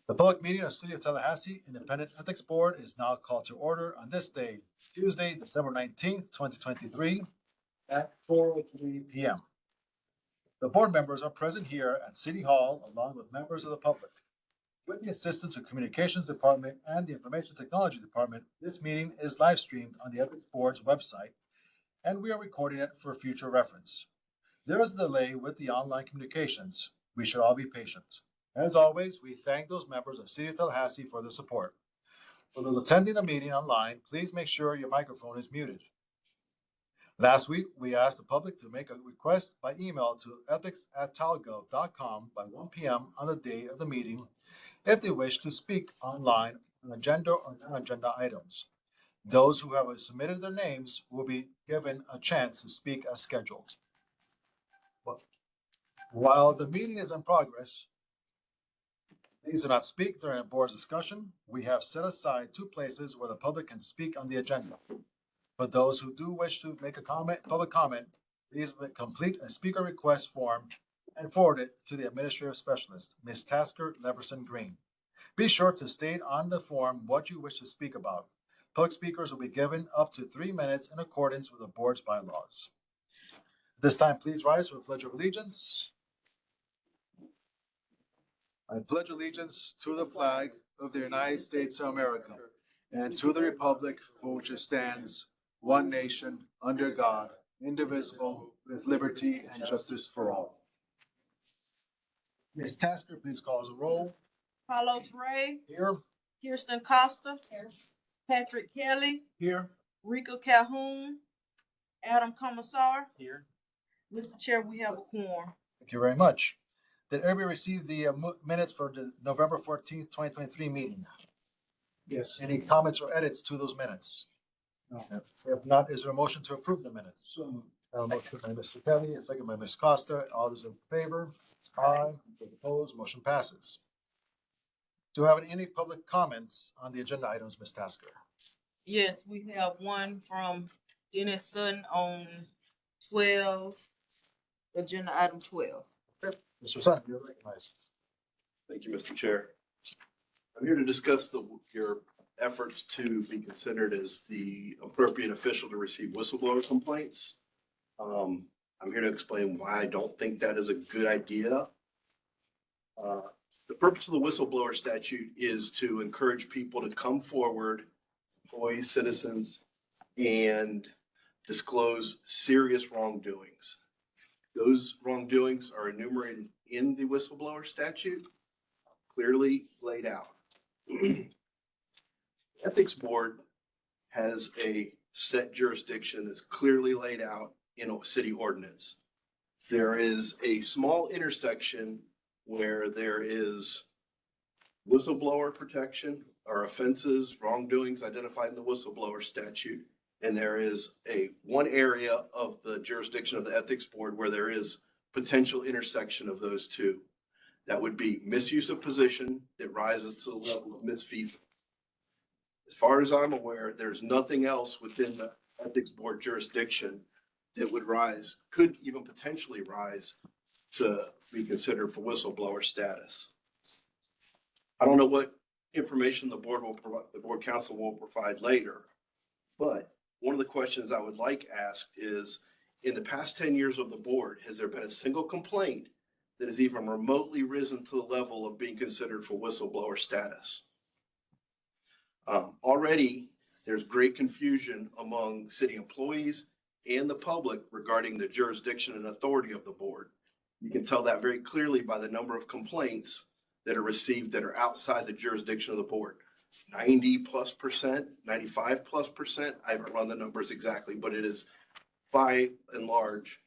The public meeting of City of Tallahassee Independent Ethics Board is now called to order on this day, Tuesday, December 19th, 2023, at 4:03 p.m. The board members are present here at City Hall along with members of the public. With the assistance of Communications Department and the Information Technology Department, this meeting is live streamed on the Ethics Board's website, and we are recording it for future reference. There is a delay with the online communications. We should all be patient. As always, we thank those members of City of Tallahassee for their support. For those attending the meeting online, please make sure your microphone is muted. Last week, we asked the public to make a request by email to ethics@talgov.com by 1 p.m. on the day of the meeting if they wish to speak online on agenda or non-agenda items. Those who have submitted their names will be given a chance to speak as scheduled. While the meeting is in progress, please do not speak during the board's discussion. We have set aside 2 places where the public can speak on the agenda. For those who do wish to make a public comment, please complete a speaker request form and forward it to the administrative specialist, Ms. Tasker Leverson Green. Be sure to state on the form what you wish to speak about. Public speakers will be given up to 3 minutes in accordance with the board's bylaws. This time, please rise for the Pledge of Allegiance. I pledge allegiance to the flag of the United States of America and to the republic for which it stands, one nation, under God, indivisible, with liberty and justice for all. Ms. Tasker, please call us a roll. Carlos Ray. Here. Kirsten Costa. Here. Patrick Kelly. Here. Rico Calhoun. Adam Commissar. Here. Mr. Chair, we have a quorum. Thank you very much. Did everybody receive the minutes for the November 14th, 2023 meeting? Yes. Any comments or edits to those minutes? No. If not, is there a motion to approve the minutes? So moved. A motion by Mr. Kelly, a second by Ms. Costa. All those in favor? Aye. Those opposed, motion passes. Do you have any public comments on the agenda items, Ms. Tasker? Yes, we have one from Dennis Sutton on 12, agenda item 12. Mr. Sutton, you're recognized. Thank you, Mr. Chair. I'm here to discuss your efforts to be considered as the appropriate official to receive whistleblower complaints. I'm here to explain why I don't think that is a good idea. The purpose of the whistleblower statute is to encourage people to come forward, employees, citizens, and disclose serious wrongdoings. Those wrongdoings are enumerated in the whistleblower statute, clearly laid out. The Ethics Board has a set jurisdiction that's clearly laid out in a city ordinance. There is a small intersection where there is whistleblower protection or offenses, wrongdoings identified in the whistleblower statute. And there is one area of the jurisdiction of the Ethics Board where there is potential intersection of those two. That would be misuse of position that rises to the level of misfeasance. As far as I'm aware, there's nothing else within the Ethics Board jurisdiction that could even potentially rise to be considered for whistleblower status. I don't know what information the board council will provide later, but one of the questions I would like asked is, in the past 10 years of the board, has there been a single complaint that has even remotely risen to the level of being considered for whistleblower status? Already, there's great confusion among city employees and the public regarding the jurisdiction and authority of the board. You can tell that very clearly by the number of complaints that are received that are outside the jurisdiction of the board. 90+%, 95+%. I haven't run the numbers exactly, but it is by and large,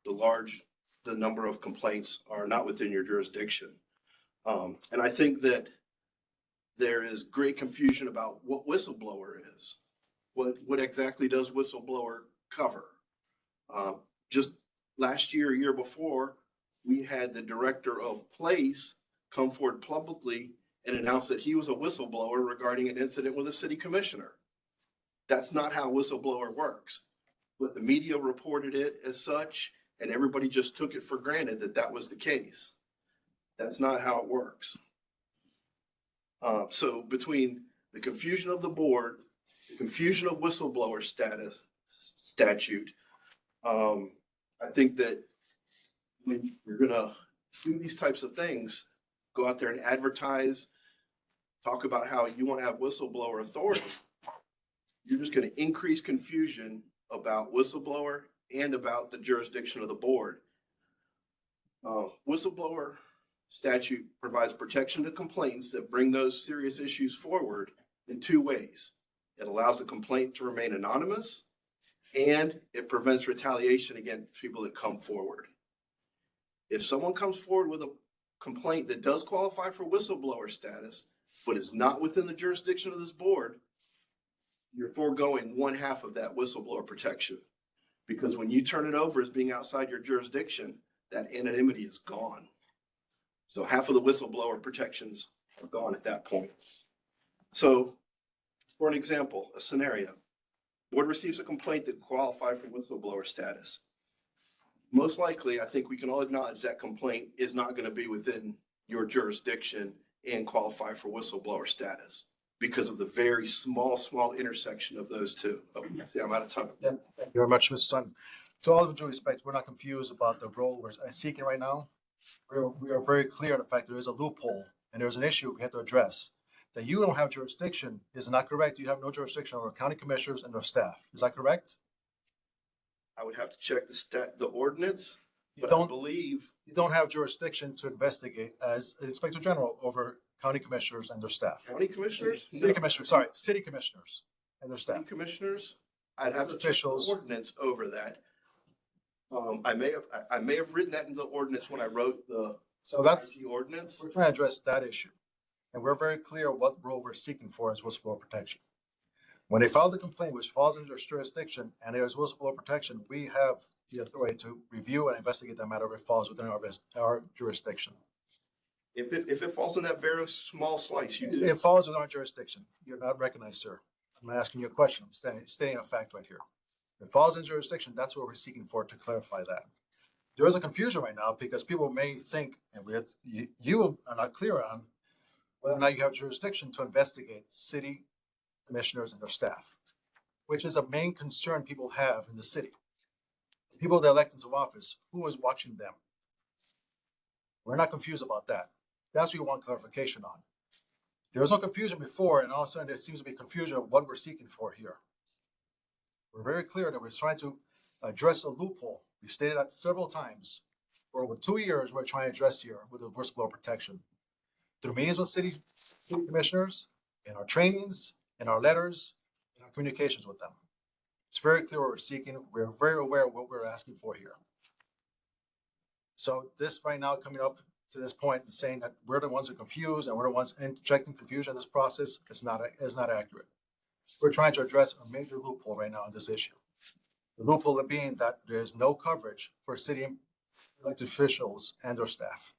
the number of complaints are not within your jurisdiction. And I think that there is great confusion about what whistleblower is. What exactly does whistleblower cover? Just last year, year before, we had the director of police come forward publicly and announced that he was a whistleblower regarding an incident with a city commissioner. That's not how whistleblower works. But the media reported it as such, and everybody just took it for granted that that was the case. That's not how it works. So between the confusion of the board, the confusion of whistleblower statute, I think that when you're gonna do these types of things, go out there and advertise, talk about how you want to have whistleblower authority, you're just going to increase confusion about whistleblower and about the jurisdiction of the board. Whistleblower statute provides protection to complaints that bring those serious issues forward in two ways. It allows the complaint to remain anonymous, and it prevents retaliation against people that come forward. If someone comes forward with a complaint that does qualify for whistleblower status, but is not within the jurisdiction of this board, you're foregoing one half of that whistleblower protection. Because when you turn it over as being outside your jurisdiction, that anonymity is gone. So half of the whistleblower protections are gone at that point. So for an example, a scenario, board receives a complaint that qualifies for whistleblower status. Most likely, I think we can all acknowledge that complaint is not going to be within your jurisdiction and qualify for whistleblower status because of the very small intersection of those two. Oh, see, I'm out of time. Yeah, thank you very much, Mr. Sun. To all of due respect, we're not confused about the role we're seeking right now. We are very clear on the fact there is a loophole and there's an issue we have to address. That you don't have jurisdiction is not correct. You have no jurisdiction over county commissioners and their staff. Is that correct? I would have to check the ordinance, You but I don't, believe you don't have jurisdiction to investigate as Inspector General over county commissioners and their staff. county commissioners, City commissioners, sorry, city commissioners and their city staff. commissioners, I'd have to check the Officials. ordinance over that. I may have written that in the ordinance when I wrote the So that's, IT ordinance. we're trying to address that issue. And we're very clear what role we're seeking for as whistleblower protection. When they file the complaint, which falls under jurisdiction, and there is whistleblower protection, we have the authority to review and investigate that matter if it falls within our jurisdiction. If it falls in that very small slice, you do. It falls within our jurisdiction. You're not recognized, sir. I'm not asking you a question. I'm stating a fact right here. If it falls in jurisdiction, that's what we're seeking for to clarify that. There is a confusion right now because people may think, and you are not clear on whether or not you have jurisdiction to investigate city commissioners and their staff, which is a main concern people have in the city. People that elect into office, who is watching them? We're not confused about that. That's what we want clarification on. There was no confusion before, and all of a sudden there seems to be confusion of what we're seeking for here. We're very clear that we're trying to address a loophole. We've stated that several times. For over 2 years, we're trying to address here with the whistleblower protection. Through meetings with city commissioners, in our trainings, in our letters, in our communications with them. It's very clear what we're seeking. We're very aware of what we're asking for here. So this right now coming up to this point and saying that we're the ones who are confused and we're the ones injecting confusion in this process is not accurate. We're trying to address a major loophole right now on this issue. The loophole being that there's no coverage for city elected officials and their staff.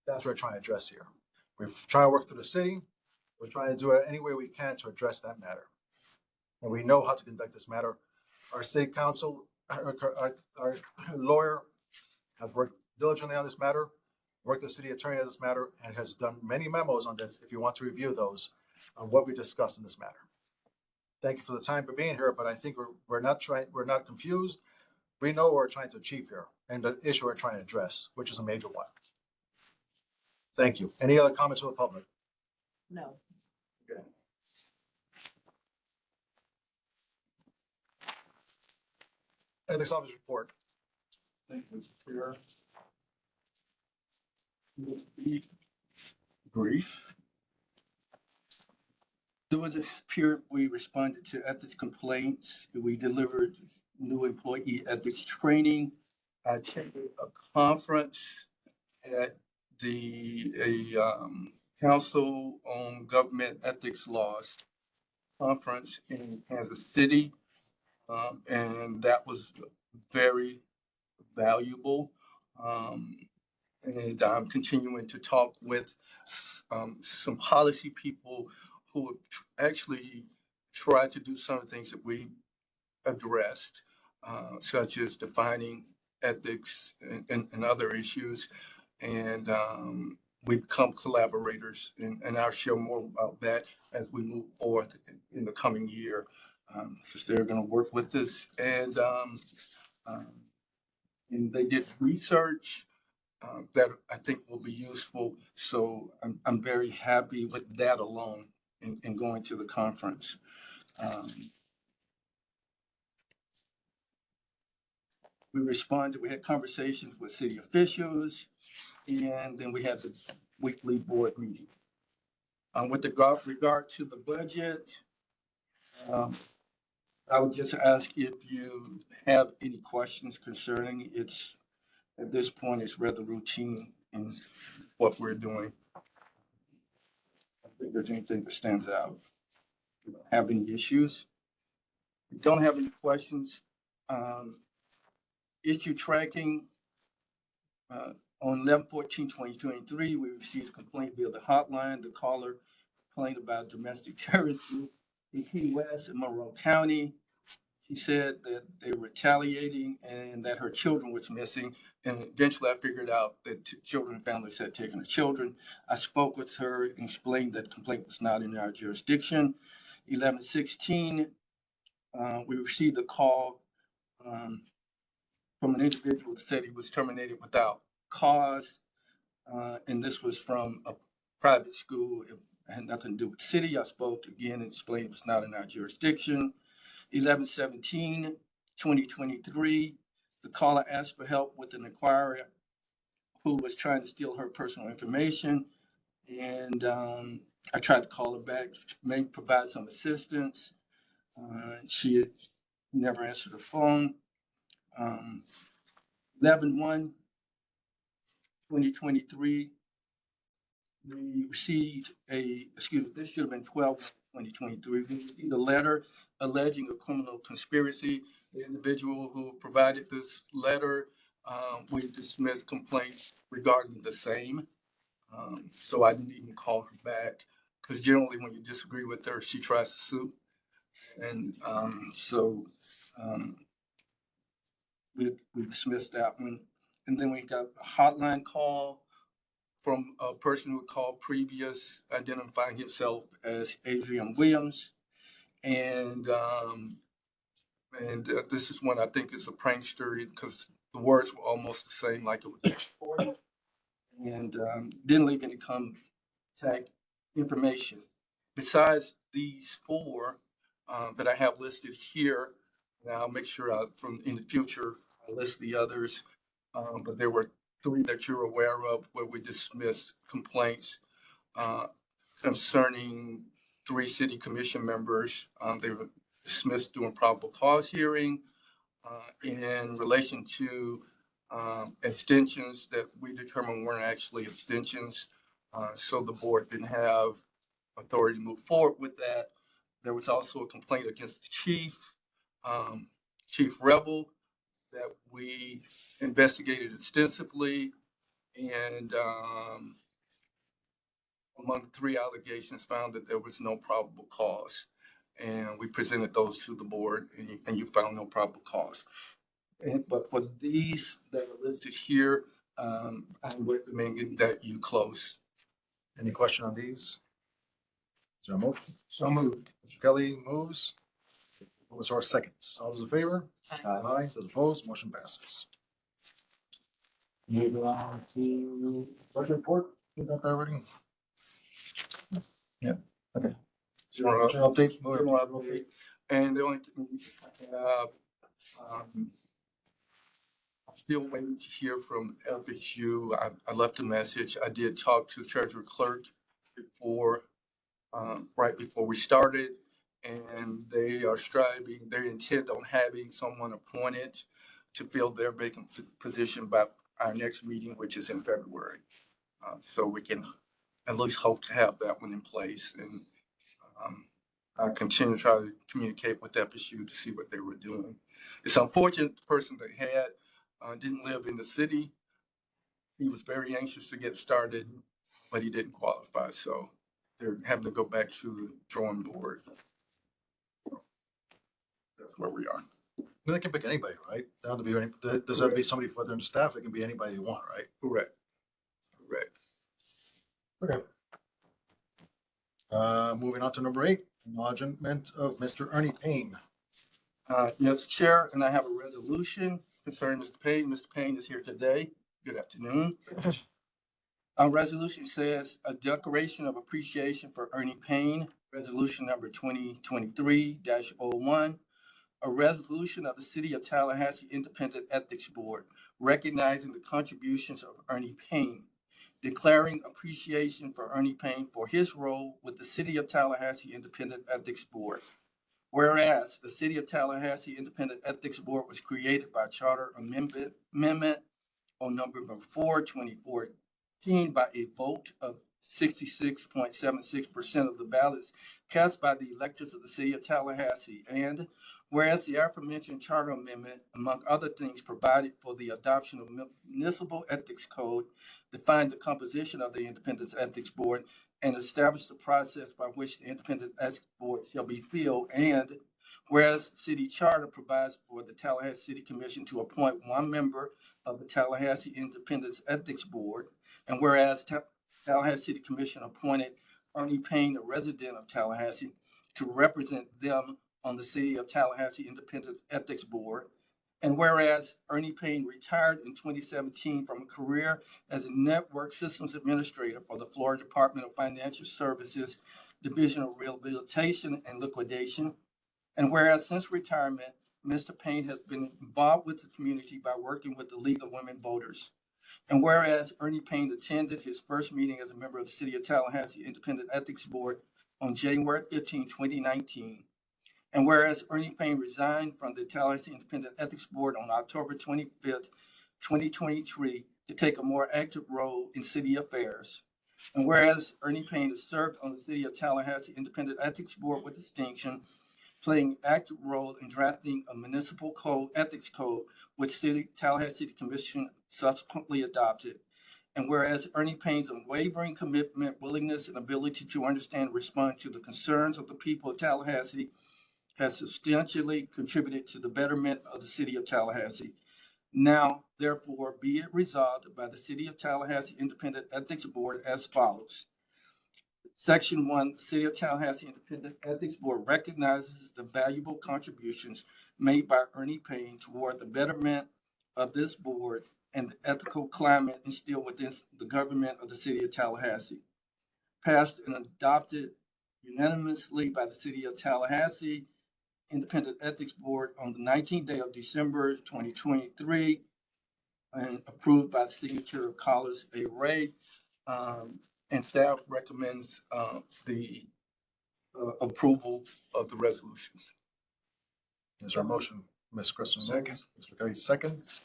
That's what we're trying to address here. We're trying to work through the city. We're trying to do it any way we can to address that matter. And we know how to conduct this matter. Our city council, our lawyer has worked diligently on this matter, worked with the city attorney on this matter, and has done many memos on this if you want to review those on what we discussed in this matter. Thank you for the time for being here, but I think we're not confused. We know what we're trying to achieve here and the issue we're trying to address, which is a major one. Thank you. Any other comments from the public? No. Okay. Ethics office report. Thank you, Mr. Chair. Be brief. During this period, we responded to ethics complaints. We delivered new employee ethics training. I attended a conference at a Council on Government Ethics Laws conference in Kansas City. And that was very valuable. And I'm continuing to talk with some policy people who actually tried to do some of the things that we addressed, such as defining ethics and other issues. And we become collaborators, and I'll share more about that as we move forward in the coming year. Because they're going to work with us, um, and they did research that I think will be useful. So I'm very happy with that alone in going to the conference. Um, we responded, we had conversations with city officials, and then we had the weekly board meeting. With regard to the budget, um, I would just ask if you have any questions concerning it's, at this point, it's rather routine in what we're doing. I think there's anything that stands out. We don't have any issues. We don't have any questions. Um, issue tracking, on 11/14/2023, we received a complaint via the hotline. The caller complained about domestic terrorism in Key West and Monroe County. She said that they were retaliating and that her children was missing. And eventually I figured out that children and families had taken her children. I spoke with her and explained that the complaint was not in our jurisdiction. 11/16, we received a call from an individual that said he was terminated without cause. And this was from a private school. It had nothing to do with the city. I spoke again and explained it was not in our jurisdiction. 11/17/2023, the caller asked for help with an inquirer who was trying to steal her personal information. And I tried to call her back, maybe provide some assistance. She had never answered the phone. 11/1/2023, we received this should have been 12/2023. We received a letter alleging a criminal conspiracy. The individual who provided this letter, we dismissed complaints regarding the same. So I didn't even call her back because generally when you disagree with her, she tries to sue. And we dismissed that one. And then we got a hotline call from a person who called previous, identifying himself as Adrian Williams. And this is one I think is a prankster because the words were almost the same, like it was recorded. And didn't leave any contact information. Besides these four that I have listed here, and I'll make sure from in the future I list the others. But there were three that you're aware of where we dismissed complaints concerning three city commission members. They were dismissed during probable cause hearing in relation to extensions that we determined weren't actually extensions. So the board didn't have authority to move forward with that. There was also a complaint against the chief, Chief Rebel, that we investigated extensively, and among the three allegations found that there was no probable cause. And we presented those to the board, and you found no probable cause. But for these that are listed here, I'm recommending that you close. Any question on these? Is there a motion? So moved. Mr. Kelly moves. Ms. Horace seconds. All those in favor? Aye. Aye. Those opposed, motion passes. Moving on to budget report. You got that already? Yeah, okay. Zero update. Zero update. And the only thing I have, I'm still waiting to hear from FSU. I left a message. I did talk to the treasurer clerk before, right before we started, and they are striving, they're intent on having someone appointed to fill their vacant position by our next meeting, which is in February. So we can at least hope to have that one in place. And I continue to try to communicate with FSU to see what they were doing. It's unfortunate the person they had didn't live in the city. He was very anxious to get started, but he didn't qualify. So they're having to go back to the drawing board. That's where we are. They can pick anybody, right? They don't have to be any, does have to be somebody for their staff. It can be anybody you want, right? Correct. Correct. Okay. Moving on to number 8, acknowledgement of Mr. Ernie Payne. Yes, Chair, and I have a resolution concerning Mr. Payne. Mr. Payne is here today. Good afternoon. Our resolution says a declaration of appreciation for Ernie Payne, resolution number 2023-01, a resolution of the City of Tallahassee Independent Ethics Board recognizing the contributions of Ernie Payne, declaring appreciation for Ernie Payne for his role with the City of Tallahassee Independent Ethics Board. Whereas the City of Tallahassee Independent Ethics Board was created by Charter Amendment on November 4, 2014 by a vote of 66.76% of the ballots cast by the electors of the City of Tallahassee. And whereas the aforementioned charter amendment, among other things, provided for the adoption of municipal ethics code, defined the composition of the Independent Ethics Board, and established the process by which the Independent Ethics Board shall be filled. And whereas the city charter provides for the Tallahassee City Commission to appoint one member of the Tallahassee Independent Ethics Board, and whereas Tallahassee City Commission appointed Ernie Payne, a resident of Tallahassee, to represent them on the City of Tallahassee Independent Ethics Board, and whereas Ernie Payne retired in 2017 from a career as a network systems administrator for the Florida Department of Financial Services, Division of Rehabilitation and Liquidation, and whereas since retirement, Mr. Payne has been involved with the community by working with the League of Women Voters. And whereas Ernie Payne attended his first meeting as a member of the City of Tallahassee Independent Ethics Board on January 15, 2019. And whereas Ernie Payne resigned from the Tallahassee Independent Ethics Board on October 25th, 2023 to take a more active role in city affairs. And whereas Ernie Payne has served on the City of Tallahassee Independent Ethics Board with distinction, playing active role in drafting a municipal code, ethics code, which Tallahassee City Commission subsequently adopted. And whereas Ernie Payne's unwavering commitment, willingness, and ability to understand and respond to the concerns of the people of Tallahassee has substantially contributed to the betterment of the City of Tallahassee. Now, therefore, be it resolved by the City of Tallahassee Independent Ethics Board as follows. Section 1, City of Tallahassee Independent Ethics Board recognizes the valuable contributions made by Ernie Payne toward the betterment of this board and the ethical climate instilled within the government of the City of Tallahassee. Passed and adopted unanimously by the City of Tallahassee Independent Ethics Board on the 19th day of December 2023, and approved by the signature of Collis A. Ray. And staff recommends the approval of the resolutions. Is there a motion? Ms. Christian moves. Second. Mr. Kelly seconds.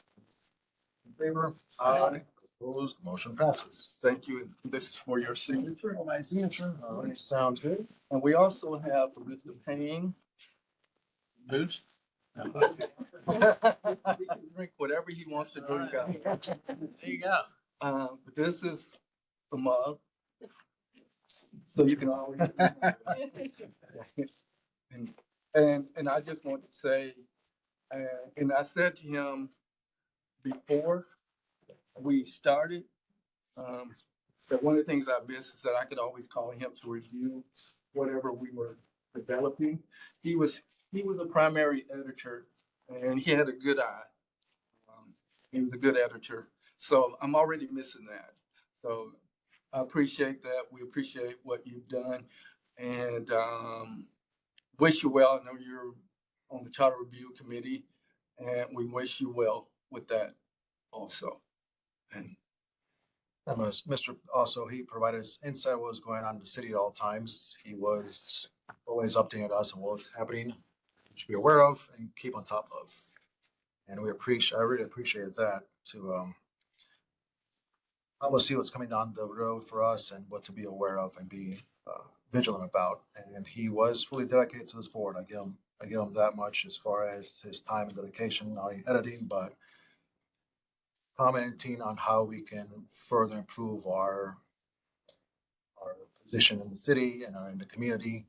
In favor? Aye. Opposed? Motion passes. Thank you. And this is for your signature. My signature. All right, sounds good. And we also have for Mr. Payne. Boots? He can drink whatever he wants to drink out. There you go. But this is the mug. So you can always. And I just want to say, and I said to him before we started, that one of the things I missed is that I could always call him to review whatever we were developing. He was a primary editor, and he had a good eye. He was a good editor. So I'm already missing that. So I appreciate that. We appreciate what you've done, and wish you well. I know you're on the Charter Review Committee, and we wish you well with that also. And Mr. Also, he provided us insight what was going on in the city at all times. He was always updating us on what was happening, we should be aware of and keep on top of. And I really appreciate that to help us see what's coming down the road for us and what to be aware of and be vigilant about. And he was fully dedicated to this board. I give him that much as far as his time and dedication, not only editing, but commenting on how we can further improve our position in the city and in the community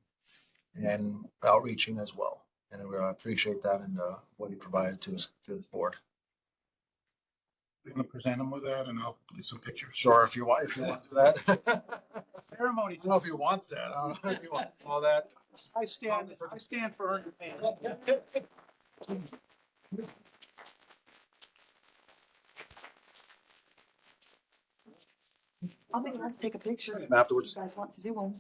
and outreaching as well. And we appreciate that and what he provided to this board. We're gonna present them with that and I'll get some pictures. Sure, if you want to do that. ceremony. I don't know if he wants that. I don't know if he wants all that. I stand for earned pay. I think let's take a picture. If Afterwards. you guys want to do one.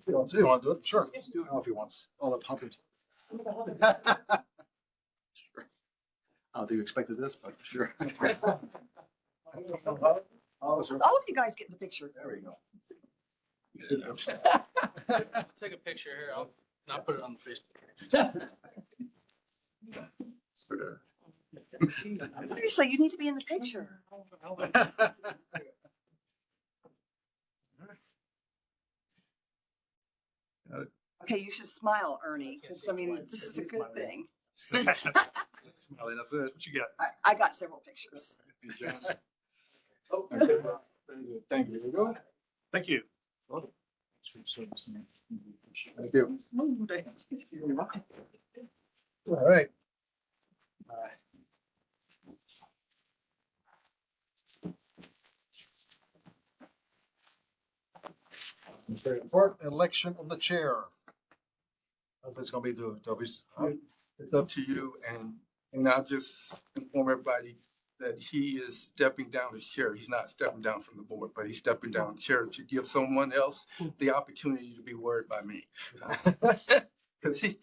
You want to do it? Sure. I don't know if he wants all the pumping. Sure. I don't think you expected this, but sure. All of you guys get in the picture. There we go. Take a picture here. I'll not put it on the Facebook. Seriously, you need to be in the picture. Okay, you should smile, Ernie, because I mean, this is a good thing. Smiley, that's it. What you got? I got several pictures. Oh, thank you. Here we go. Thank you. Thank you. All right. Report election of the chair. If it's gonna be Toby's. It's up to you, and I'll just inform everybody that he is stepping down as chair. He's not stepping down from the board, but he's stepping down as chair to give someone else the opportunity to be worded by me. Because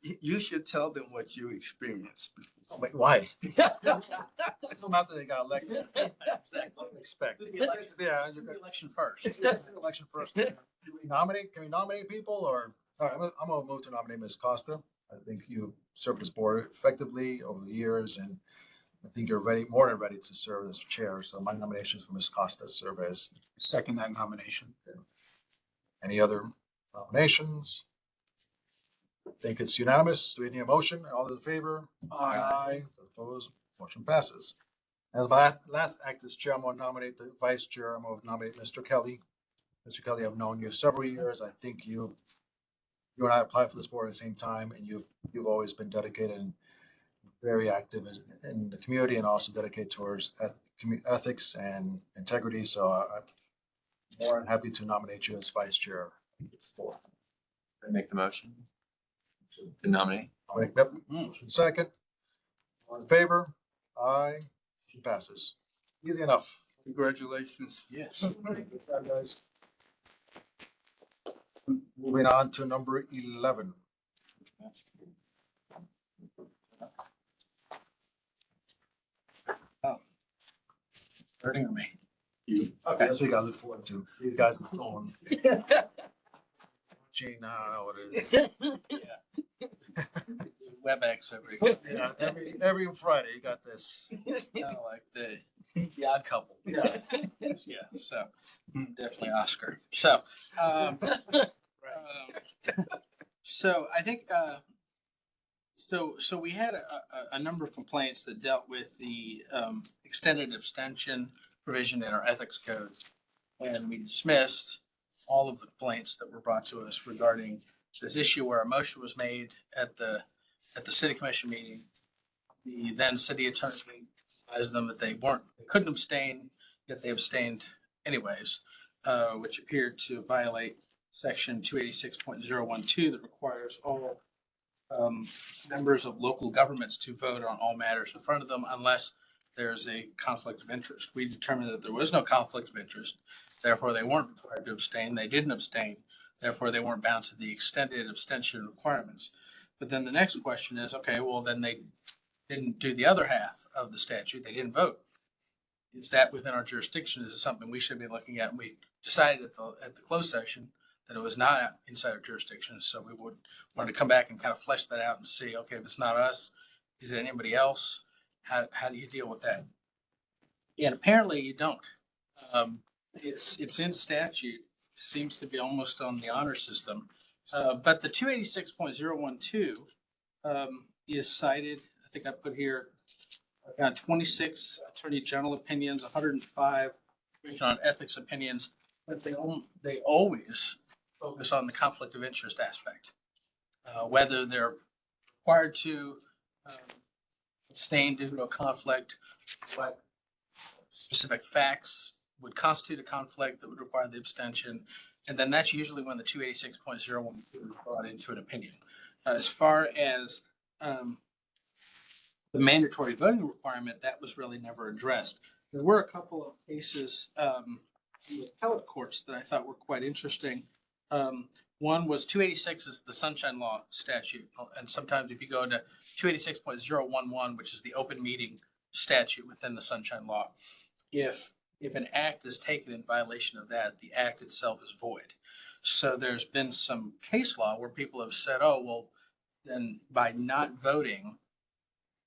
you should tell them what you experienced. Wait, why? That's not after they got elected. Exactly. Expect. Yeah, you got election first. election first. Can we nominate people or? All right, I'm gonna move to nominate Ms. Costa. I think you served this board effectively over the years, and I think you're ready, more than ready to serve as chair. So my nomination is for Ms. Costa to serve as. Second that nomination. Any other nominations? I think it's unanimous. Do we need a motion? All in favor? Aye. Opposed? Motion passes. As my last act as chair, I'm going to nominate the vice chair. I'm going to nominate Mr. Kelly. Mr. Kelly, I've known you several years. I think you and I applied for this board at the same time, and you've always been dedicated and very active in the community, and also dedicated towards ethics and integrity. So I'm more than happy to nominate you as vice chair. I make the motion to nominate. Yep. Motion second. All in favor? Aye. Motion passes. Easy enough. Congratulations. Yes. Good job, guys. Moving on to number 11. Hurting on me. Okay, that's what you gotta look forward to. These guys on the phone. Gene, I don't know what it is. WebEx every. Yeah, every Friday, you got this. Like the odd couple. Yeah. Yeah, so definitely Oscar. So, so I think, so we had a number of complaints that dealt with the extended abstention provision in our ethics code. And we dismissed all of the complaints that were brought to us regarding this issue where a motion was made at the city commission meeting. The then city attorney advised them that they couldn't abstain, yet they abstained anyways, which appeared to violate section 286.012 that requires all members of local governments to vote on all matters in front of them unless there's a conflict of interest. We determined that there was no conflict of interest. Therefore, they weren't required to abstain. They didn't abstain. Therefore, they weren't bound to the extended abstention requirements. But then the next question is, okay, well, then they didn't do the other half of the statute. They didn't vote. Is that within our jurisdiction? Is it something we should be looking at? And we decided at the closed session that it was not inside our jurisdiction. So we wanted to come back and kind of flesh that out and see, okay, if it's not us, is it anybody else? How do you deal with that? And apparently you don't. It's in statute, seems to be almost on the honor system. But the 286.012 is cited. I think I put here, I've got 26 attorney general opinions, 105 commission on ethics opinions, but they always focus on the conflict of interest aspect, whether they're required to abstain due to a conflict, what specific facts would constitute a conflict that would require the abstention. And then that's usually when the 286.01 is brought into an opinion. As far as the mandatory voting requirement, that was really never addressed. There were a couple of cases in the appellate courts that I thought were quite interesting. One was 286 is the Sunshine Law statute. And sometimes if you go to 286.011, which is the open meeting statute within the Sunshine Law, if an act is taken in violation of that, the act itself is void. So there's been some case law where people have said, oh, well, then by not voting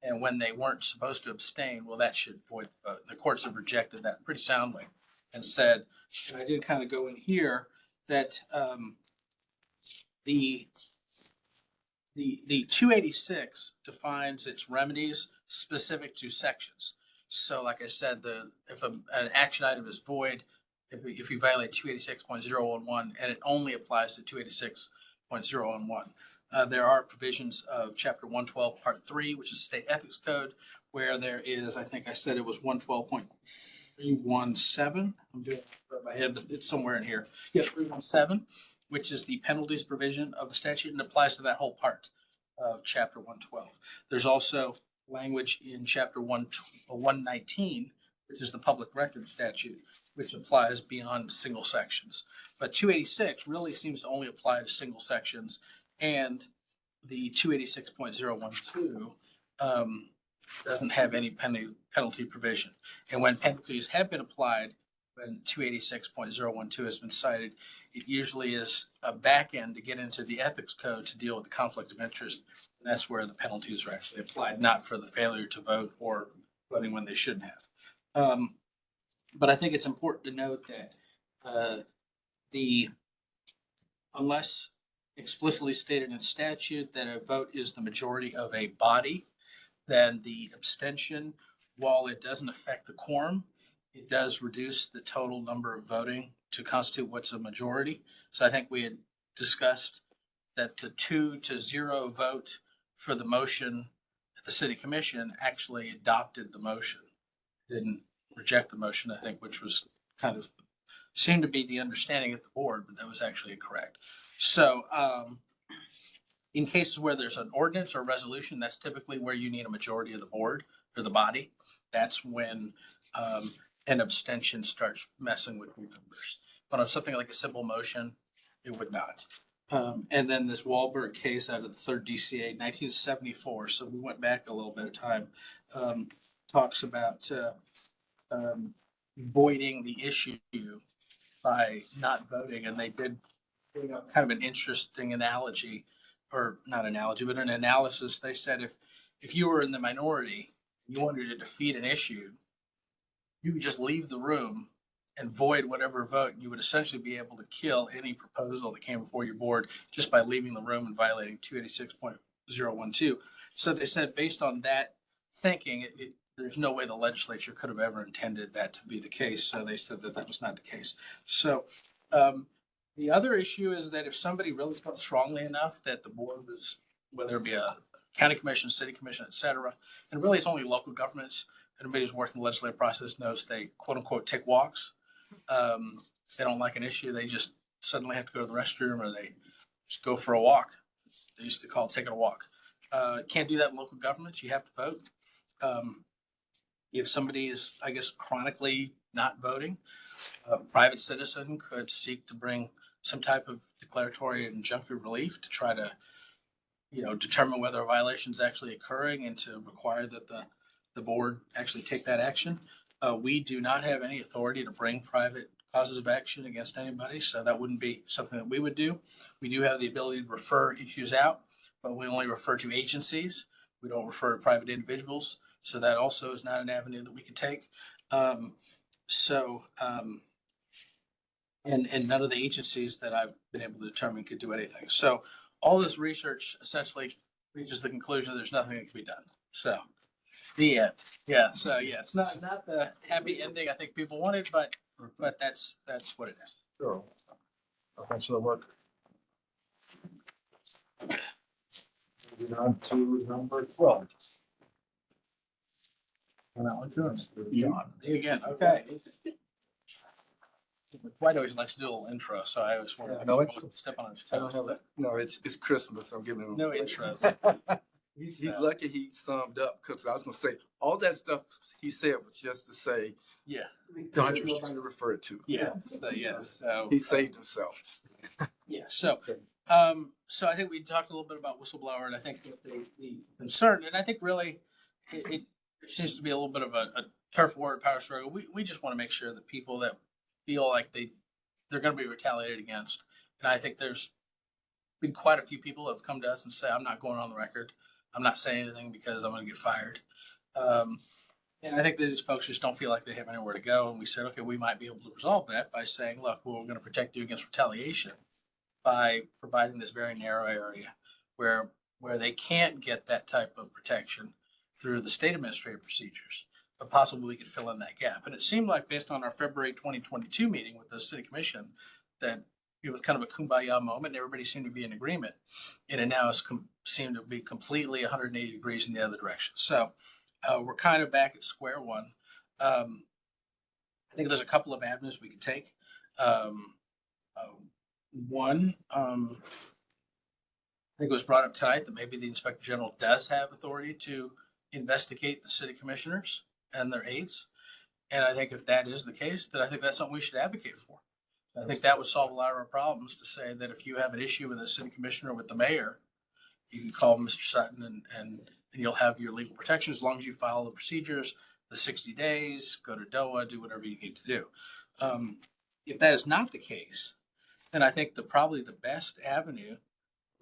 and when they weren't supposed to abstain, well, that should void the vote. The courts have rejected that pretty soundly and said, and I did kind of go in here, that the 286 defines its remedies specific to sections. So like I said, if an action item is void, if you violate 286.011, and it only applies to 286.011. There are provisions of Chapter 112, Part 3, which is State Ethics Code, where there is, I think I said it was 112.317. I'm doing it in my head, but it's somewhere in here. Yeah, 317, which is the penalties provision of the statute and applies to that whole part of Chapter 112. There's also language in Chapter 119, which is the public record statute, which applies beyond single sections. But 286 really seems to only apply to single sections, and the 286.012 doesn't have any penalty provision. And when penalties have been applied, when 286.012 has been cited, it usually is a back end to get into the ethics code to deal with the conflict of interest. And that's where the penalties are actually applied, not for the failure to vote or voting when they shouldn't have. But I think it's important to note that unless explicitly stated in statute that a vote is the majority of a body, then the abstention, while it doesn't affect the quorum, it does reduce the total number of voting to constitute what's a majority. So I think we had discussed that the 2-0 vote for the motion at the city commission actually adopted the motion, didn't reject the motion, I think, which was kind of seemed to be the understanding at the board, but that was actually incorrect. So in cases where there's an ordinance or resolution, that's typically where you need a majority of the board or the body. That's when an abstention starts messing with your numbers. But on something like a simple motion, it would not. And then this Wahlberg case out of the 3rd DCA, 1974, so we went back a little bit of time, talks about voiding the issue by not voting. And they did bring up kind of an interesting analogy, or not analogy, but an analysis. They said if you were in the minority, you wanted to defeat an issue, you could just leave the room and void whatever vote. You would essentially be able to kill any proposal that came before your board just by leaving the room and violating 286.012. So they said, based on that thinking, there's no way the legislature could have ever intended that to be the case. So they said that was not the case. So the other issue is that if somebody really felt strongly enough that the board was, whether it be a county commission, city commission, et cetera, and really it's only local governments, anybody who's working the legislative process knows they quote unquote take walks. They don't like an issue, they just suddenly have to go to the restroom or they just go for a walk. They used to call it taking a walk. Can't do that in local governments, you have to vote. If somebody is, I guess, chronically not voting, a private citizen could seek to bring some type of declaratory and injunctive relief to try to, determine whether a violation is actually occurring and to require that the board actually take that action. We do not have any authority to bring private causes of action against anybody, so that wouldn't be something that we would do. We do have the ability to refer issues out, but we only refer to agencies. We don't refer to private individuals, so that also is not an avenue that we could take. And none of the agencies that I've been able to determine could do anything. So all this research essentially reaches the conclusion there's nothing that can be done. So the end. Yeah. So yeah, it's not the happy ending I think people wanted, but that's what it is. Sure. Thanks for the work. Moving on to number 12. And that one, John. Me again. Okay. White always likes to do a little intro, so I always want Yeah, to no intro. step on his I don't toes. have it. No, it's Christmas. I'm giving him No intros. He's lucky he summed up because I was gonna say all that stuff he said was just to say Yeah, don't have nobody to refer it to. yeah, so. He saved himself. Yeah, so I think we talked a little bit about whistleblower, and I think that the concern, and I think really it seems to be a little bit of a turf war power struggle. We just want to make sure that people that feel like they're going to be retaliated against, and I think there's been quite a few people that have come to us and say, I'm not going on the record. I'm not saying anything because I'm going to get fired. And I think these folks just don't feel like they have anywhere to go. And we said, okay, we might be able to resolve that by saying, look, well, we're going to protect you against retaliation by providing this very narrow area where they can't get that type of protection through the state administrative procedures. But possibly we could fill in that gap. And it seemed like based on our February 2022 meeting with the city commission that it was kind of a kumbaya moment and everybody seemed to be in agreement. And it now has seemed to be completely 180 degrees in the other direction. So we're kind of back at square one. I think there's a couple of avenues we could take. One, I think it was brought up tonight that maybe the inspector general does have authority to investigate the city commissioners and their aides. And I think if that is the case, then I think that's something we should advocate for. I think that would solve a lot of our problems to say that if you have an issue with a city commissioner, with the mayor, you can call Mr. Sutton and you'll have your legal protection as long as you follow the procedures, the 60 days, go to DOA, do whatever you need to do. If that is not the case, then I think probably the best avenue,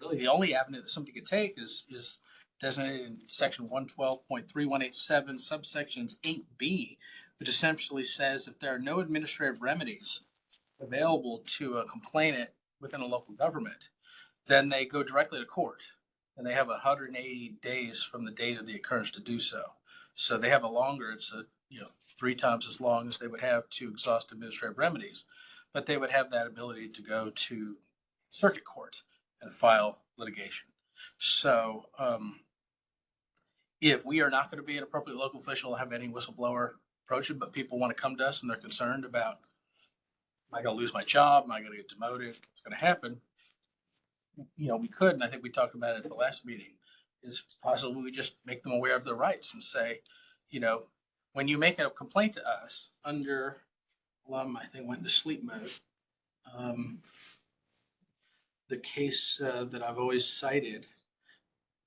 really the only avenue that somebody could take is designated in section 112.3187 subsections 8B, which essentially says if there are no administrative remedies available to a complainant within a local government, then they go directly to court and they have 180 days from the date of the occurrence to do so. So they have it's 3 times as long as they would have to exhaust administrative remedies, but they would have that ability to go to circuit court and file litigation. So if we are not going to be an appropriate local official, have any whistleblower approach it, but people want to come to us and they're concerned about, am I going to lose my job? Am I going to get demoted? What's going to happen? We could, and I think we talked about it at the last meeting, is possibly we just make them aware of their rights and say, when you make a complaint to us under, I think went into sleep mode. The case that I've always cited,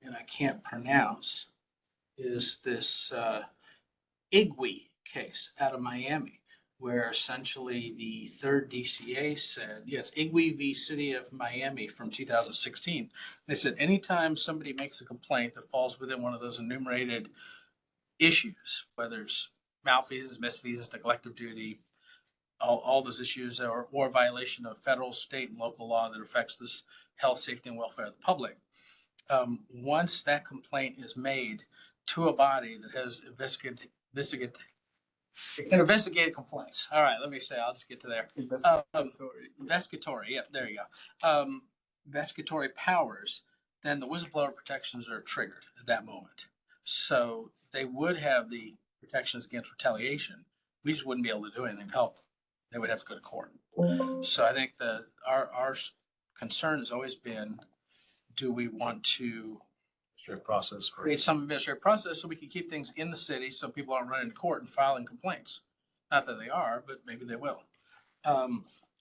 and I can't pronounce, is this IGWE case out of Miami, where essentially the third DCA said, yes, IGWE v. City of Miami from 2016. They said anytime somebody makes a complaint that falls within one of those enumerated issues, whether it's malfeasance, misfeasance, neglect of duty, all those issues, or violation of federal, state, and local law that affects this health, safety, and welfare of the public. Once that complaint is made to a body that has investigated complaints. All right, let me say, I'll just get to there. Investigatory, yep, there you go. Investigatory powers, then the whistleblower protections are triggered at that moment. So they would have the protections against retaliation. We just wouldn't be able to do anything to help. They would have to go to court. So I think our concern has always been, do we want to create some administrative process so we can keep things in the city so people aren't running to court and filing complaints? Not that they are, but maybe they will. I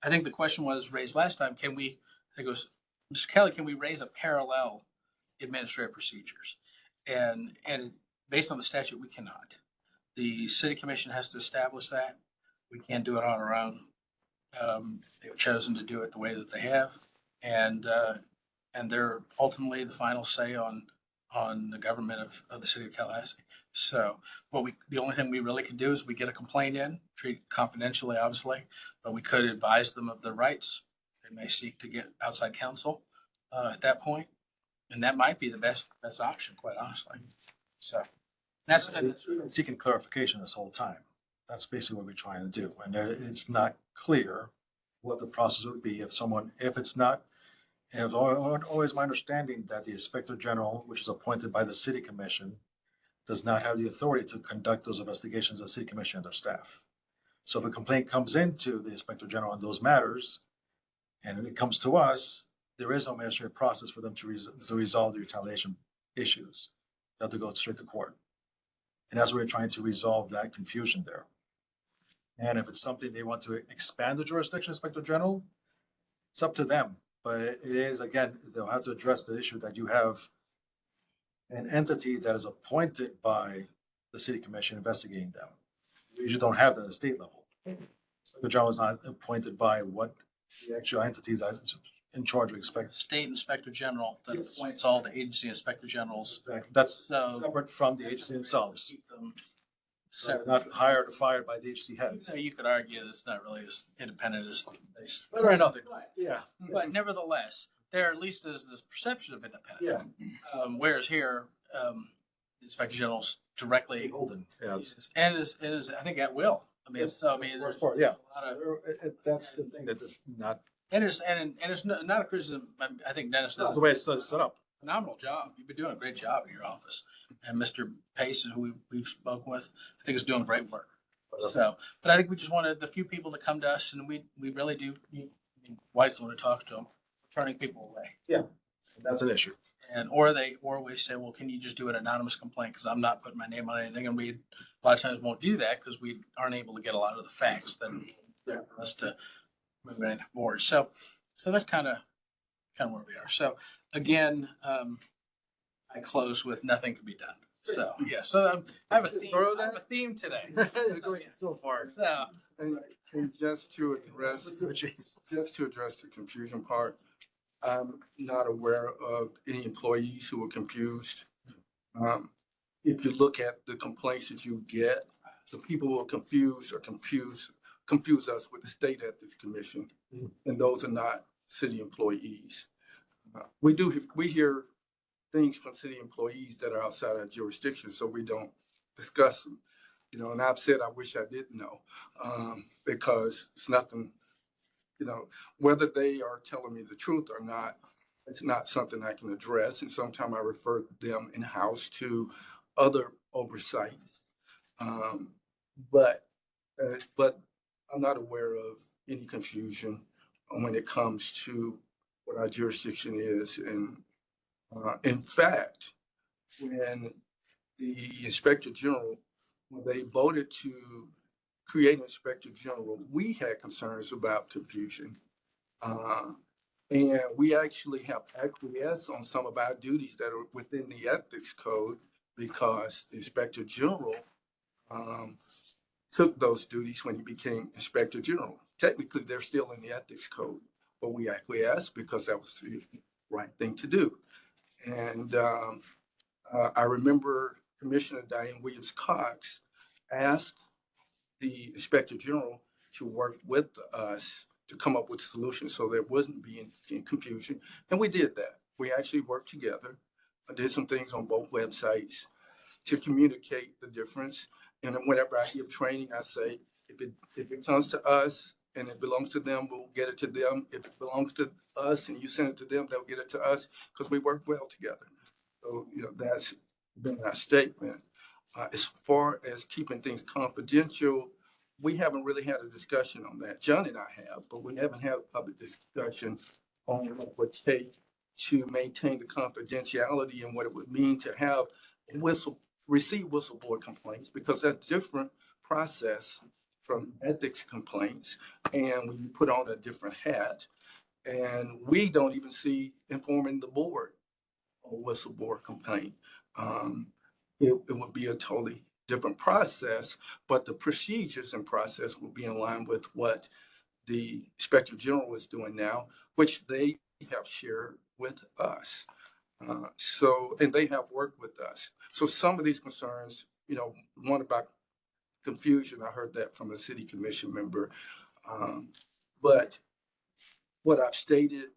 think the question was raised last time, Mr. Kelly, can we raise a parallel administrative procedures? And based on the statute, we cannot. The city commission has to establish that. We can't do it on our own. They've chosen to do it the way that they have. And they're ultimately the final say on the government of the city of Tallahassee. So the only thing we really could do is we get a complaint in, treat it confidentially, obviously, but we could advise them of their rights. They may seek to get outside counsel at that point, and that might be the best option, quite honestly. So that's Seeking clarification this whole time. That's basically what we're trying to do. And it's not clear what the process would be if it's not. And it was always my understanding that the inspector general, which is appointed by the city commission, does not have the authority to conduct those investigations of the city commission and their staff. So if a complaint comes into the Inspector General on those matters, and it comes to us, there is no administrative process for them to resolve the retaliation issues. They have to go straight to court. And that's where we're trying to resolve that confusion there. And if it's something they want to expand the jurisdiction, Inspector General, it's up to them. But it is, again, they'll have to address the issue that you have an entity that is appointed by the city commission investigating them. We usually don't have that at the state level. The general is not appointed by what the actual entities that is in charge of expect. State Inspector General that Yes. appoints all the agency inspector generals. Exactly. That's So- separate from the agency themselves. Keep them So they're separate. not hired or fired by the agency heads. So you could argue that it's not really as independent as they. Better than nothing. Yeah. But nevertheless, there at least is this perception of independence. Yeah. Whereas here, the Inspector General's directly, Holden. Yeah. and is, I think, at will. I mean, Yes. so, I mean, Worst there's part, yeah. a lot of, That's the thing that is not, and it's not a criticism. I think Dennis that's does the way it's set up. a phenomenal job. You've been doing a great job in your office. And Mr. Pace, who we've spoken with, I think is doing great work. So, but I think we just wanted the few people that come to us, and we really do. White's the one who talks to them, turning people away. That's an issue. And or we say, well, can you just do an anonymous complaint because I'm not putting my name on anything, and we a lot of times won't do that because we aren't able to get a lot of the facts that are there for us to move anything forward. So that's kind of where we are. So again, I close with nothing can be done. So yeah, so I have a theme. I have a theme today. It's going so far. So And just to address the confusion part, I'm not aware of any employees who are confused. If you look at the complaints that you get, the people who are confused confuse us with the State Ethics Commission, and those are not city employees. We hear things from city employees that are outside our jurisdiction, so we don't discuss them. And I've said I wish I didn't know, because it's nothing, whether they are telling me the truth or not, it's not something I can address. And sometimes I refer them in-house to other oversight. But I'm not aware of any confusion when it comes to what our jurisdiction is. And in fact, when the Inspector General, when they voted to create an Inspector General, we had concerns about confusion. And we actually have acquiesced on some of our duties that are within the Ethics Code because the Inspector General took those duties when he became Inspector General. Technically, they're still in the Ethics Code, but we acquiesced because that was the right thing to do. And I remember Commissioner Diane Williams-Cox asked the Inspector General to work with us to come up with solutions so there wasn't being confusion. And we did that. We actually worked together. I did some things on both websites to communicate the difference. And then whenever I give training, I say, if it comes to us and it belongs to them, we'll get it to them. If it belongs to us and you send it to them, they'll get it to us because we work well together. So, that's been our statement. As far as keeping things confidential, we haven't really had a discussion on that. John and I have, but we haven't had a public discussion on what it would take to maintain the confidentiality and what it would mean to have receive whistleblower complaints, because that's a different process from ethics complaints. And when you put on a different hat, and we don't even see informing the board of a whistleblower complaint. It would be a totally different process, but the procedures and process will be in line with what the Inspector General is doing now, which they have shared with us. And they have worked with us. So some of these concerns, one about confusion, I heard that from a city commission member. But what I've stated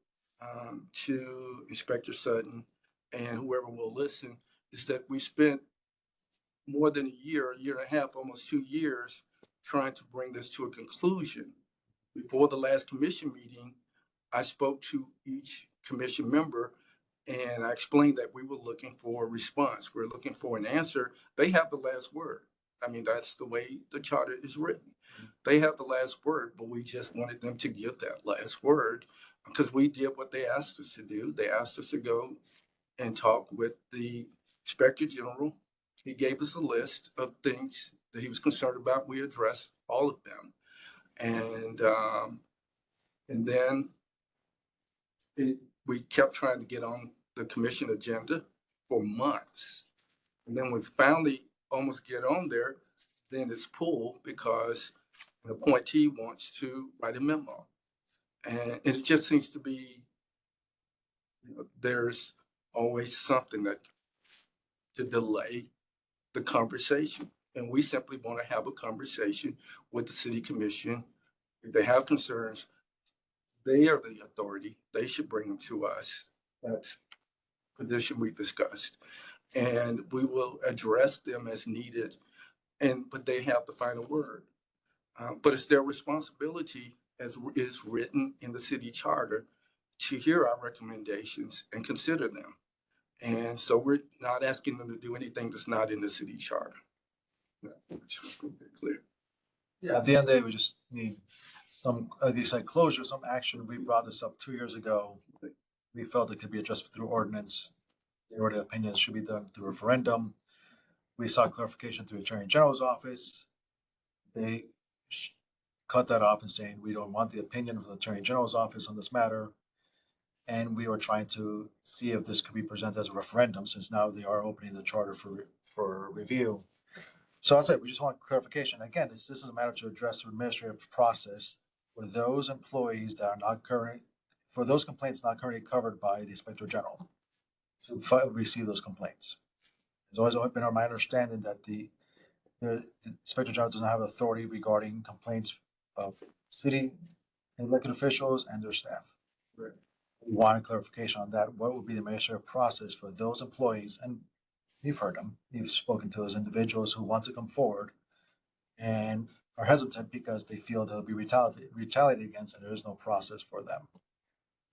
to Inspector Sutton and whoever will listen is that we spent more than a year and a half, almost 2 years, trying to bring this to a conclusion. Before the last commission meeting, I spoke to each commission member and I explained that we were looking for a response. We're looking for an answer. They have the last word. I mean, that's the way the charter is written. They have the last word, but we just wanted them to give that last word because we did what they asked us to do. They asked us to go and talk with the Inspector General. He gave us a list of things that he was concerned about. We addressed all of them. And then we kept trying to get on the commission agenda for months. And then we finally almost get on there, then it's pulled because an appointee wants to write a memo. And it just seems to be, there's always something that to delay the conversation. And we simply want to have a conversation with the city commission. If they have concerns, they are the authority. They should bring them to us. That's the position we discussed. And we will address them as needed, but they have the final word. But it's their responsibility, as is written in the city charter, to hear our recommendations and consider them. And so we're not asking them to do anything that's not in the city charter. Clear. Yeah, at the end of the day, we just need some, like you said, closure, some action. We brought this up 2 years ago. We felt it could be addressed through ordinance. They were the opinions should be done through referendum. We sought clarification through the Attorney General's office. They cut that off and saying, we don't want the opinion of the Attorney General's office on this matter. And we were trying to see if this could be presented as a referendum, since now they are opening the charter for review. So I said, we just want clarification. Again, this is a matter to address the administrative process for those employees that are not current, for those complaints not currently covered by the Inspector General to receive those complaints. It's always been my understanding that the Inspector General doesn't have authority regarding complaints of city elected officials and their staff. Right. We want clarification on that. What would be the administrative process for those employees? And you've heard them. You've spoken to those individuals who want to come forward and are hesitant because they feel they'll be retaliated against, and there is no process for them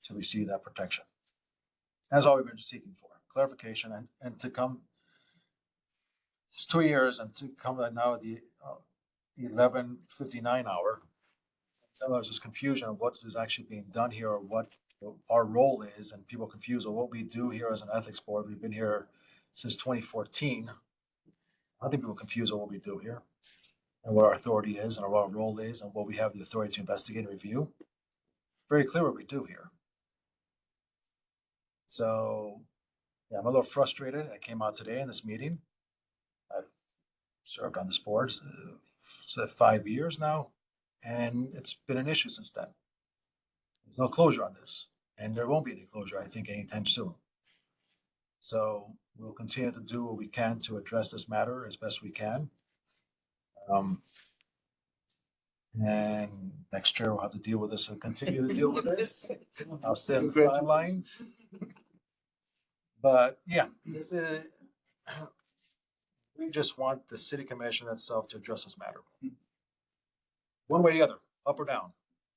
to receive that protection. That's all we've been seeking for, clarification, and to come. It's 2 years, and to come now at the 11:59 hour, tell us this confusion of what is actually being done here, or what our role is, and people confused of what we do here as an ethics board. We've been here since 2014. I think people confuse what we do here and what our authority is and what our role is and what we have the authority to investigate and review. Very clear what we do here. So, yeah, I'm a little frustrated. I came out today in this meeting. I've served on this board for 5 years now, and it's been an issue since then. There's no closure on this, and there won't be any closure, I think, anytime soon. So we'll continue to do what we can to address this matter as best we can. And next year we'll have to deal with this and continue to deal with this. I'll sit on the sidelines. But yeah, this is, we just want the city commission itself to address this matter. One way or the other, up or down.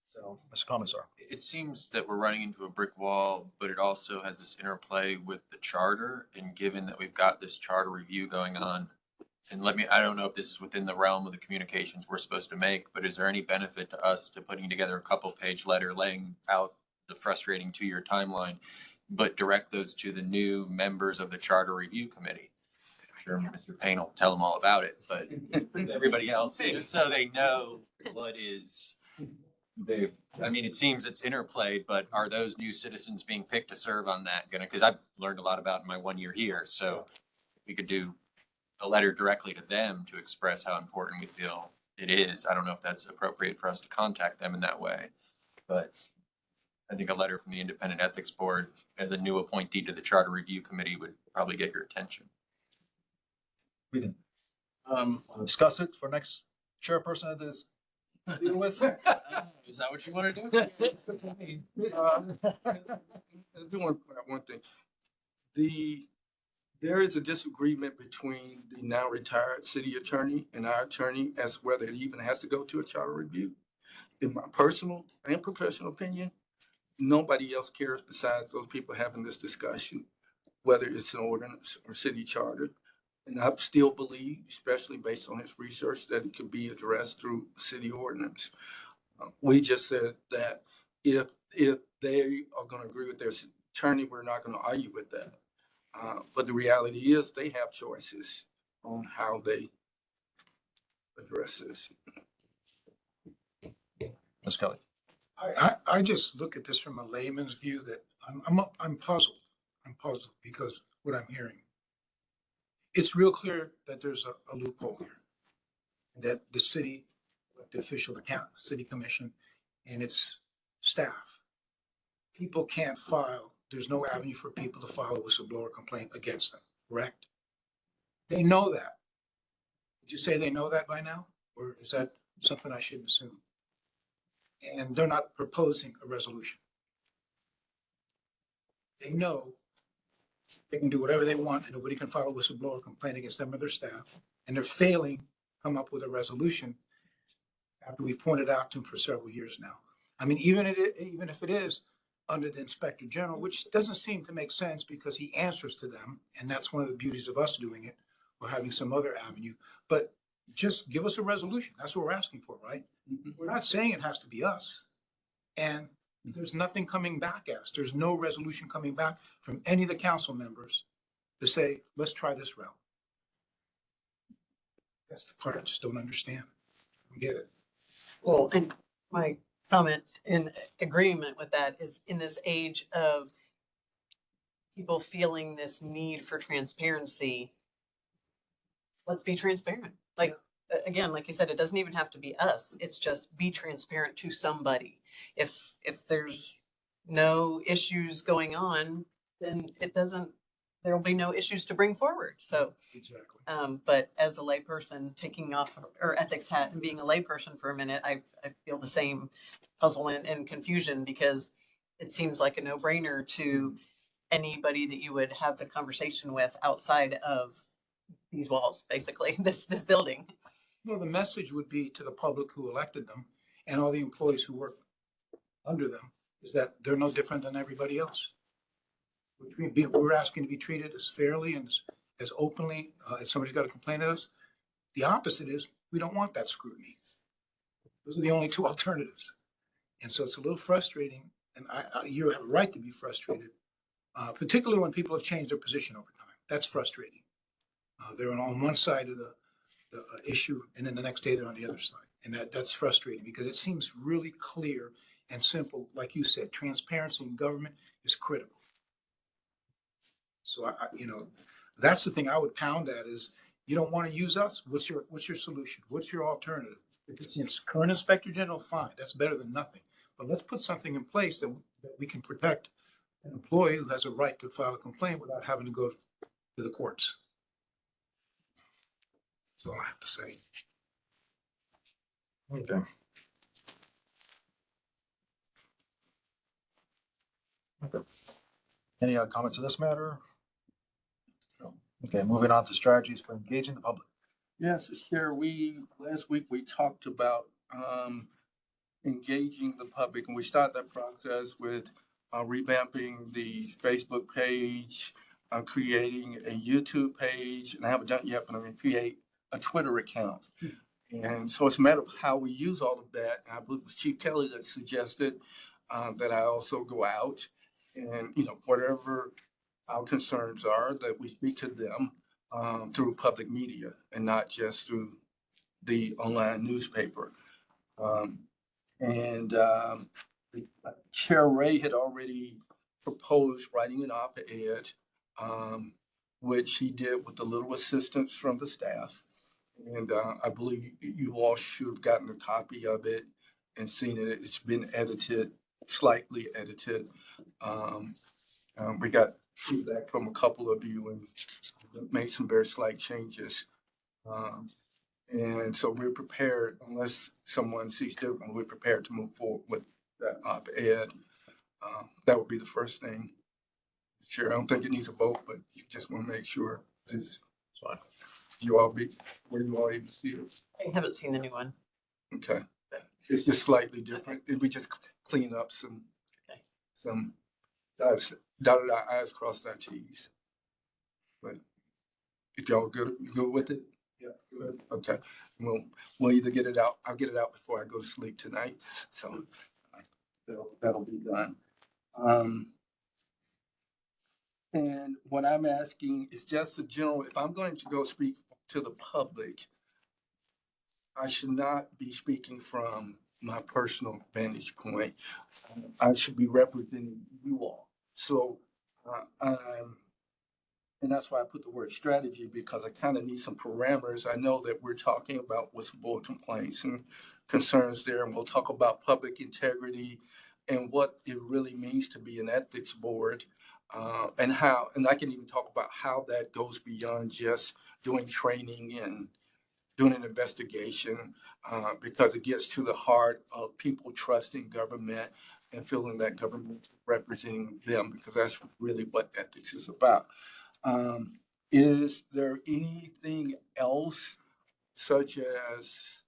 So, Mr. Commissar. It seems that we're running into a brick wall, but it also has this interplay with the charter. And given that we've got this charter review going on, and I don't know if this is within the realm of the communications we're supposed to make, but is there any benefit to us to putting together a couple-page letter laying out the frustrating 2-year timeline, but direct those to the new members of the charter review committee? I'm sure Mr. Payne will tell them all about it, but everybody else, so they know what is. I mean, it seems it's interplayed, but are those new citizens being picked to serve on that gonna, because I've learned a lot about in my 1 year here, so we could do a letter directly to them to express how important we feel it is. I don't know if that's appropriate for us to contact them in that way, but I think a letter from the Independent Ethics Board as a new appointee to the Charter Review Committee would probably get your attention. We can discuss it for next chairperson of this deal with. Is that what you want to do? Do one thing. There is a disagreement between the now retired city attorney and our attorney as to whether it even has to go to a charter review. In my personal and professional opinion, nobody else cares besides those people having this discussion, whether it's an ordinance or city charter. And I still believe, especially based on his research, that it could be addressed through city ordinance. We just said that if they are going to agree with their attorney, we're not going to argue with that. But the reality is they have choices on how they address this. Ms. Kelly. I just look at this from a layman's view that I'm puzzled. I'm puzzled because what I'm hearing. It's real clear that there's a loophole here. That the city, the official account, the city commission and its staff, people can't file, there's no avenue for people to file a whistleblower complaint against them, correct? They know that. Did you say they know that by now? Or is that something I shouldn't assume? And they're not proposing a resolution. They know they can do whatever they want and nobody can file a whistleblower complaint against them or their staff. And they're failing to come up with a resolution after we've pointed out to them for several years now. I mean, even if it is under the inspector general, which doesn't seem to make sense because he answers to them. And that's one of the beauties of us doing it or having some other avenue. But just give us a resolution. That's what we're asking for, right? We're not saying it has to be us. And there's nothing coming back at us. There's no resolution coming back from any of the council members to say, let's try this route. That's the part I just don't understand. I don't get it. Well, and my comment in agreement with that is in this age of people feeling this need for transparency, let's be transparent. Like, again, like you said, it doesn't even have to be us. It's just be transparent to somebody. If there's no issues going on, then there'll be no issues to bring forward. So, Exactly. but as a layperson taking off our ethics hat and being a layperson for a minute, I feel the same puzzle and confusion because it seems like a no-brainer to anybody that you would have the conversation with outside of these walls, basically, this building. Well, the message would be to the public who elected them and all the employees who work under them is that they're no different than everybody else. We're asking to be treated as fairly and as openly. If somebody's got a complaint at us, the opposite is we don't want that scrutiny. Those are the only two alternatives. And so it's a little frustrating, and you have a right to be frustrated, particularly when people have changed their position over time. That's frustrating. They're on one side of the issue, and then the next day they're on the other side. And that's frustrating because it seems really clear and simple. Like you said, transparency in government is critical. So that's the thing I would pound at is you don't want to use us. What's your solution? What's your alternative? If it's the current inspector general, fine. That's better than nothing. But let's put something in place that we can protect an employee who has a right to file a complaint without having to go to the courts. That's all I have to say. Okay. Any comments on this matter? No. Okay, moving on to strategies for engaging the public. Yes, Chair, last week we talked about engaging the public, and we started that process with revamping the Facebook page, creating a YouTube page, and I haven't done it yet, but I'm going to create a Twitter account. And so it's a matter of how we use all of that. I believe it was Chief Kelly that suggested that I also go out and, whatever our concerns are, that we speak to them through public media and not just through the online newspaper. Chair Ray had already proposed writing an op-ed, which he did with a little assistance from the staff. And I believe you all should have gotten a copy of it and seen it. It's been edited, slightly edited. We got feedback from a couple of you and made some very slight changes. And so we're prepared, unless someone sees different, we're prepared to move forward with that op-ed. That would be the first thing. Chair, I don't think it needs a vote, but you just want to make sure this, where you all able to see it. I haven't seen the new one. Okay. It's just slightly different. If we just clean up some dotted our I's, crossed our T's. But If y'all good with it? Yeah. Good. Okay, we'll either get it out, I'll get it out before I go to sleep tonight, so that'll be done. And what I'm asking is just a general, if I'm going to go speak to the public, I should not be speaking from my personal vantage point. I should be representing you all. So, and that's why I put the word strategy, because I kind of need some parameters. I know that we're talking about whistleblower complaints and concerns there, and we'll talk about public integrity and what it really means to be an ethics board, and how, and I can even talk about how that goes beyond just doing training and doing an investigation, because it gets to the heart of people trusting government and feeling that government is representing them, because that's really what ethics is about. Is there anything else, such as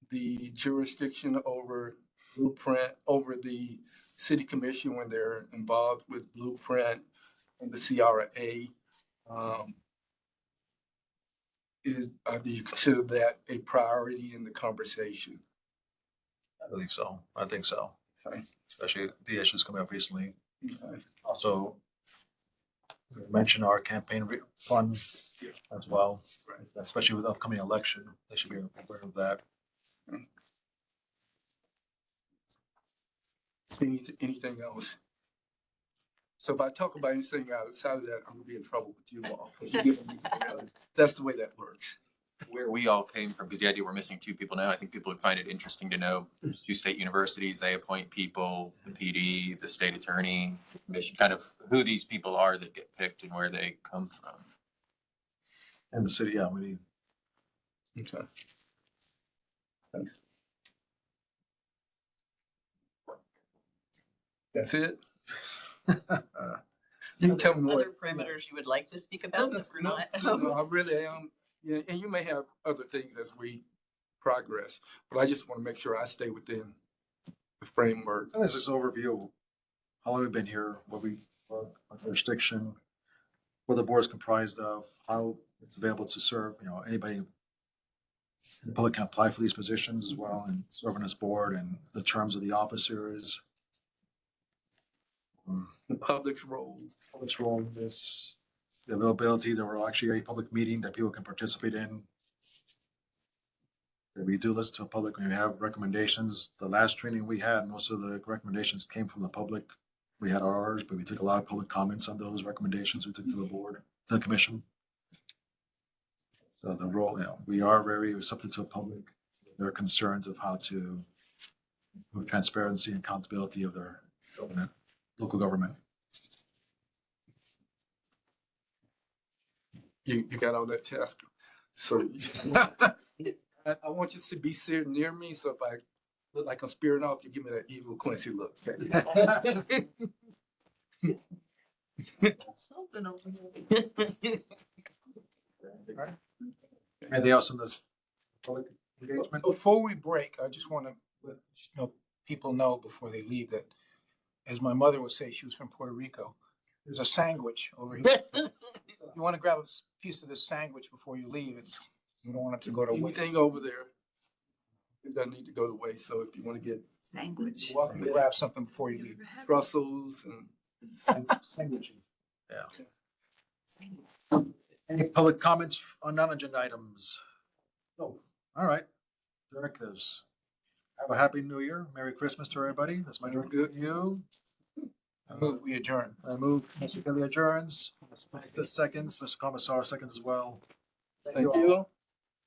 the jurisdiction over Blueprint, over the city commission when they're involved with Blueprint and the CRA? Do you consider that a priority in the conversation? I believe so. I think so. Okay. Especially the issues coming up recently. Okay. Also, we mentioned our campaign fund as well, Right. especially with the upcoming election. They should be aware of that. Anything else? So if I talk about anything outside of that, I'm gonna be in trouble with you all. 'Cause you're giving me, that's the way that works. Where we all came from, because the idea we're missing two people now, I think people would find it interesting to know. Two state universities, they appoint people, the PD, the state attorney, the commission, kind of who these people are that get picked and where they come from. And the city, yeah, we need. Okay. That's it? You can tell me what. Other parameters you would like to speak about that we're not? No, I really am. Yeah, and you may have other things as we progress, but I just want to make sure I stay within the framework. I think it's just an overview of how long we've been here, what our jurisdiction, what the board is comprised of, how it's available to serve, anybody in the public can apply for these positions as well and serve on this board, and the terms of the officers. The public's role. Public's role in this, the availability, there were actually a public meeting that people can participate in. We do listen to a public when we have recommendations. The last training we had, most of the recommendations came from the public. We had ours, but we took a lot of public comments on those recommendations we took to the board, to the commission. So the role, we are very receptive to the public. There are concerns of how to improve transparency and accountability of their government, local government. You got all that task. So I want you to be sitting near me, so if I look like I'm spearing off, you give me that evil Quincy look. Okay? Something over here. Anything else in this public engagement? Before we break, I just want to let people know before they leave that, as my mother would say, she was from Puerto Rico. There's a sandwich over here. You want to grab a piece of this sandwich before you leave. You don't want it to go to waste. Anything over there, it doesn't need to go to waste. So if you want to get Sandwich. You're welcome to grab something before you leave. Brussels and Sandwiches. Yeah. Any public comments on non-agenda items? No. All right. Directives. Have a happy new year. Merry Christmas to everybody. That's my Very good to you. I move we adjourn. I move, Mr. Kelly adjourns. Mr. Seconds, Mr. Commissar seconds as well. thank you.